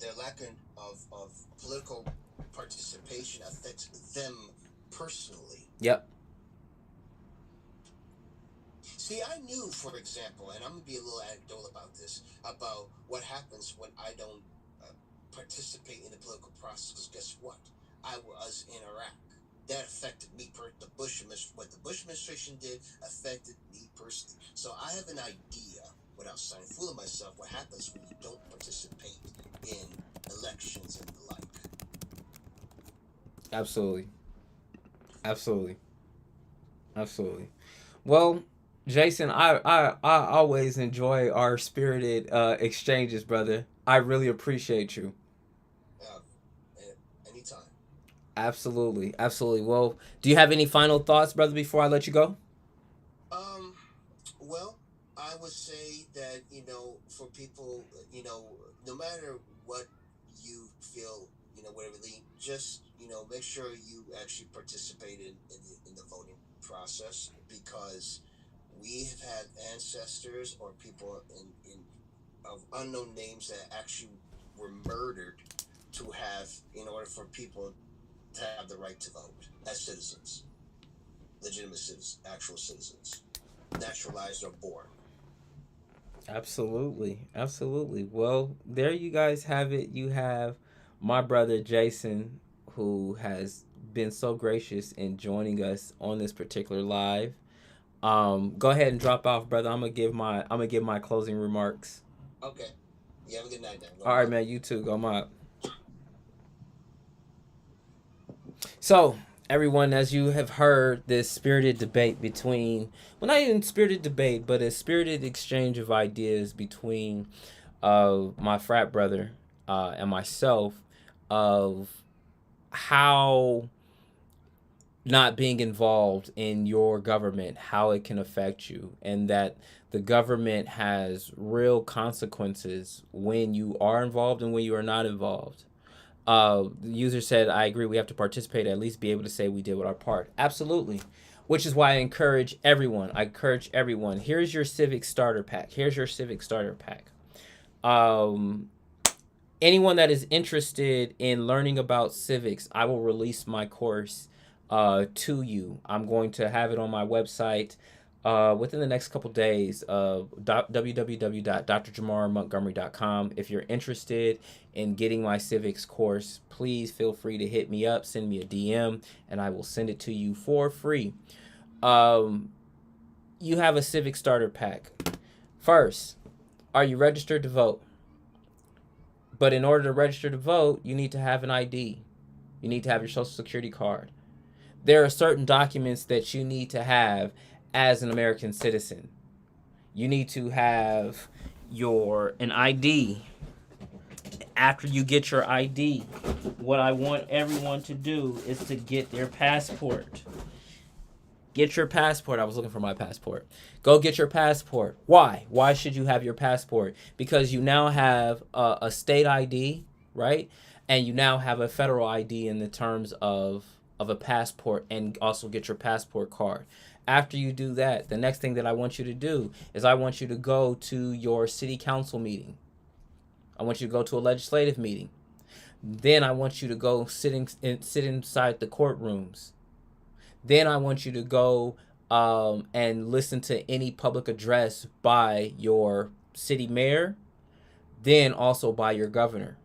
S3: their lack of political participation affects them personally.
S1: Yep.
S3: See, I knew, for example, and I'm gonna be a little anecdotal about this, about what happens when I don't participate in the political process. Because guess what? I was in Iraq. That affected me. What the Bush administration did affected me personally. So I have an idea, without sounding fooling myself, what happens when you don't participate in elections and the like.
S1: Absolutely. Absolutely. Absolutely. Well, Jason, I always enjoy our spirited exchanges, brother. I really appreciate you.
S3: Uh, Anytime.
S1: Absolutely, absolutely. Well, do you have any final thoughts, brother, before I let you go?
S3: Um, well, I would say that, for people, no matter what you feel, whatever just, make sure you actually participate in the voting process because we have had ancestors or people in of unknown names that actually were murdered to have, in order for people to have the right to vote as citizens, legitimate citizens, actual citizens, naturalized or born.
S1: Absolutely, absolutely. Well, there you guys have it. You have my brother Jason, who has been so gracious in joining us on this particular live. Go ahead and drop off, brother. I'm gonna give my closing remarks.
S3: Okay. You have a good night then. Go
S1: All right,
S3: mob.
S1: man. You too. Go mob. So, everyone, as you have heard, this spirited debate between, well, not even spirited debate, but a spirited exchange of ideas between my frat brother and myself of how not being involved in your government, how it can affect you, and that the government has real consequences when you are involved and when you are not involved. The user said, I agree, we have to participate, at least be able to say we did with our part. Absolutely. Which is why I encourage everyone. Here's your civic starter pack. Um, Anyone that is interested in learning about civics, I will release my course to you. I'm going to have it on my website within the next couple days of www.drjamarmontgomery.com. If you're interested in getting my civics course, please feel free to hit me up, send me a DM, and I will send it to you for free. You have a civic starter pack. First, are you registered to vote? But in order to register to vote, you need to have an ID. You need to have your social security card. There are certain documents that you need to have as an American citizen. You need to have an ID. After you get your ID, what I want everyone to do is to get their passport. Get your passport. I was looking for my passport. Go get your passport. Why? Why should you have your passport? Because you now have a state ID, right? And you now have a federal ID in the terms of a passport, and also get your passport card. After you do that, the next thing that I want you to do is I want you to go to your city council meeting. I want you to go to a legislative meeting. Then I want you to go sit inside the courtrooms. Then I want you to go and listen to any public address by your city mayor, then also by your governor.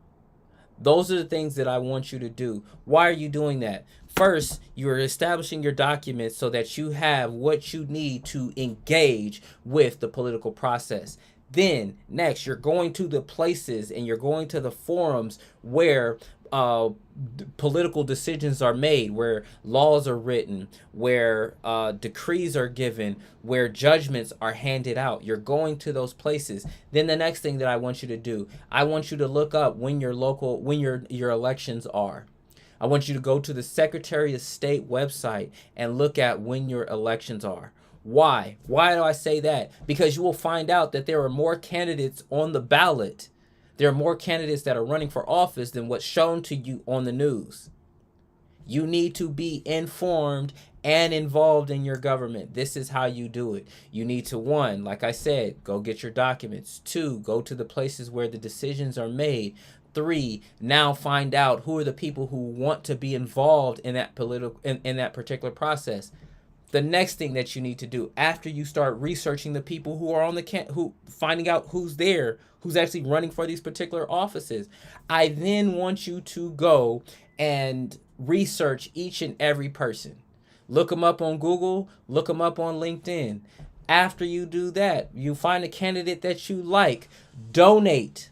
S1: Those are the things that I want you to do. Why are you doing that? First, you're establishing your documents so that you have what you need to engage with the political process. Then, next, you're going to the places and you're going to the forums where political decisions are made, where laws are written, where decrees are given, where judgments are handed out. You're going to those places. Then the next thing that I want you to do, I want you to look up when your elections are. I want you to go to the Secretary of State website and look at when your elections are. Why? Why do I say that? Because you will find out that there are more candidates on the ballot. There are more candidates that are running for office than what's shown to you on the news. You need to be informed and involved in your government. This is how you do it. You need to, one, like I said, go get your documents. Two, go to the places where the decisions are made. Three, now find out who are the people who want to be involved in that in that particular process. The next thing that you need to do after you start researching the people who are on the finding out who's there, who's actually running for these particular offices, I then want you to go and research each and every person. Look them up on Google, look them up on LinkedIn. After you do that, you find a candidate that you like, donate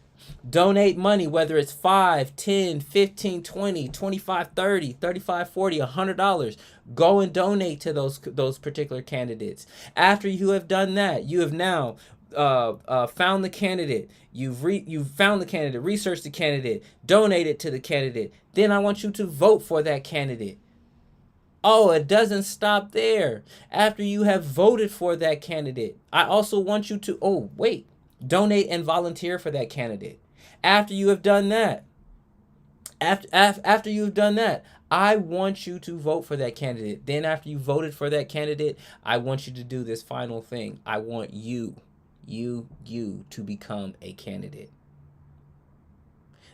S1: money, whether it's 5, 10, 15, 20, 25, 30, 35, 40, $100. Go and donate to those particular candidates. After you have done that, you have now found the candidate. You've found the candidate, researched the candidate, donated to the candidate. Then I want you to vote for that candidate. Oh, it doesn't stop there. After you have voted for that candidate, I also want you to, donate and volunteer for that candidate. After you have done that, after you've done that, I want you to vote for that candidate. Then after you voted for that candidate, I want you to do this final thing. I want you to become a candidate.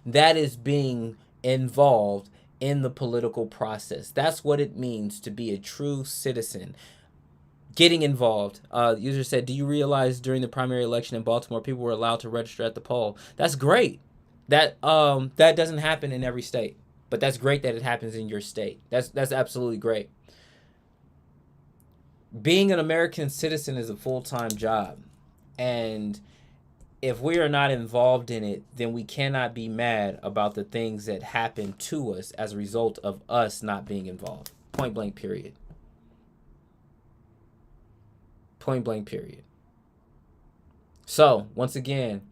S1: That is being involved in the political process. That's what it means to be a true citizen. Getting involved. User said, do you realize during the primary election in Baltimore, people were allowed to register at the poll? That's great. That doesn't happen in every state, but that's great that it happens in your state. That's absolutely great. Being an American citizen is a full-time job, and if we are not involved in it, then we cannot be mad about the things that happen to us as a result of us not being involved. Point blank, period. Point blank, period. So, once again,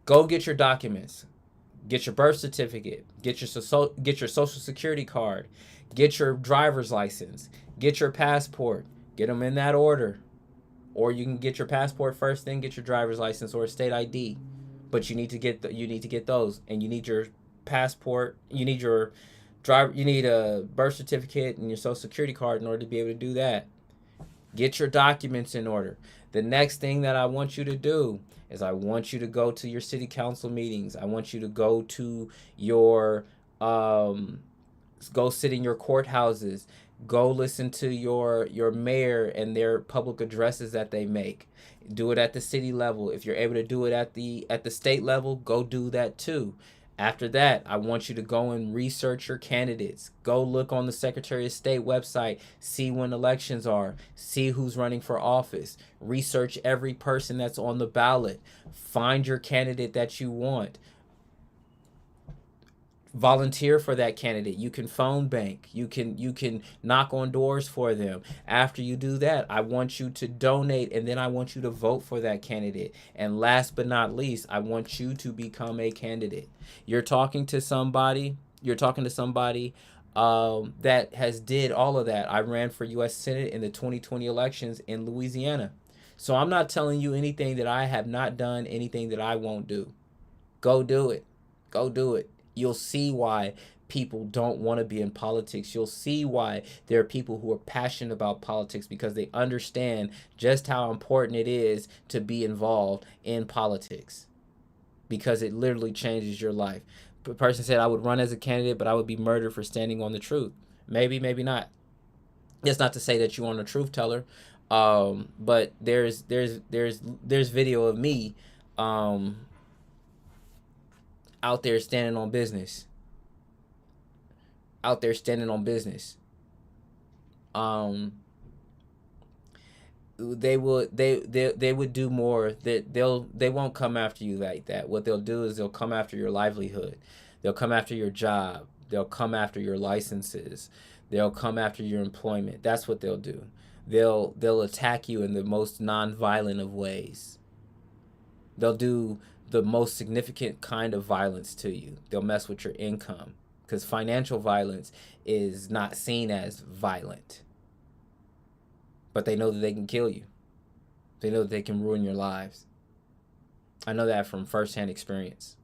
S1: go get your documents. Get your birth certificate. Get your social security card. Get your driver's license. Get your passport. Get them in that order. Or you can get your passport first, then get your driver's license or a state ID. But you need to get those, and you need your passport. You need a birth certificate and your social security card in order to be able to do that. Get your documents in order. The next thing that I want you to do is I want you to go to your city council meetings. I want you to go to your go sit in your courthouses. Go listen to your mayor and their public addresses that they make. Do it at the city level. If you're able to do it at the state level, go do that too. After that, I want you to go and research your candidates. Go look on the Secretary of State website, see when elections are, see who's running for office. Research every person that's on the ballot. Find your candidate that you want. Volunteer for that candidate. You can phone bank. You can knock on doors for them. After you do that, I want you to donate, and then I want you to vote for that candidate. And last but not least, I want you to become a candidate. You're talking to somebody that has did all of that. I ran for U.S. Senate in the 2020 elections in Louisiana. So I'm not telling you anything that I have not done, anything that I won't do. Go do it. Go do it. You'll see why people don't want to be in politics. You'll see why there are people who are passionate about politics, because they understand just how important it is to be involved in politics, because it literally changes your life. A person said, I would run as a candidate, but I would be murdered for standing on the truth. Maybe, maybe not. It's not to say that you aren't a truth teller, but there's video of me out there standing on business, out there standing on business. They would do more. That they won't come after you like that. What they'll do is they'll come after your livelihood. They'll come after your job. They'll come after your licenses. They'll come after your employment. That's what they'll do. They'll attack you in the most non-violent of ways. They'll do the most significant kind of violence to you. They'll mess with your income, because financial violence is not seen as violent. But they know that they can kill you. They know that they can ruin your lives. I know that from firsthand experience.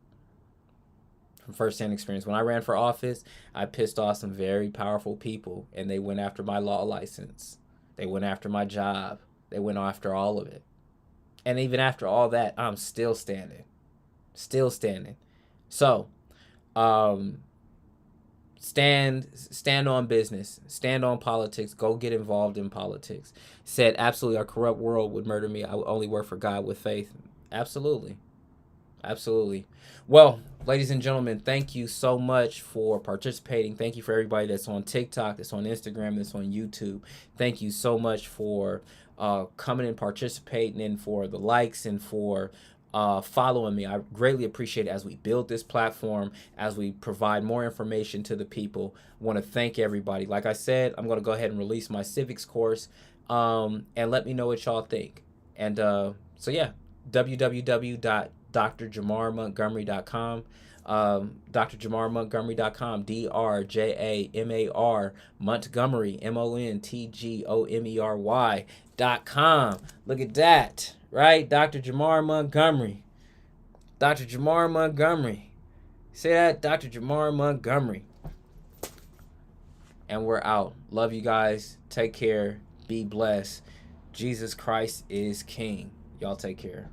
S1: From firsthand experience. When I ran for office, I pissed off some very powerful people, and they went after my law license. They went after my job. They went after all of it. And even after all that, I'm still standing. Still standing. So, stand on business, stand on politics, go get involved in politics. Said absolutely a corrupt world would murder me. I would only work for God with faith. Absolutely. Absolutely. Well, ladies and gentlemen, thank you so much for participating. Thank you for everybody that's on TikTok, that's on Instagram, that's on YouTube. Thank you so much for coming and participating, and for the likes, and for following me. I greatly appreciate it as we build this platform, as we provide more information to the people. I want to thank everybody. Like I said, I'm going to go ahead and release my civics course, and let me know what y'all think. And so yeah, www.drjamarmontgomery.com, drjamarmontgomery.com, DRJAMAR Montgomery, MONTGOMERY.com. Look at that. Right? Dr. Jamar Montgomery. Dr. Jamar Montgomery. Say that, Dr. Jamar Montgomery. And we're out. Love you guys. Take care. Be blessed. Jesus Christ is King. Y'all take care.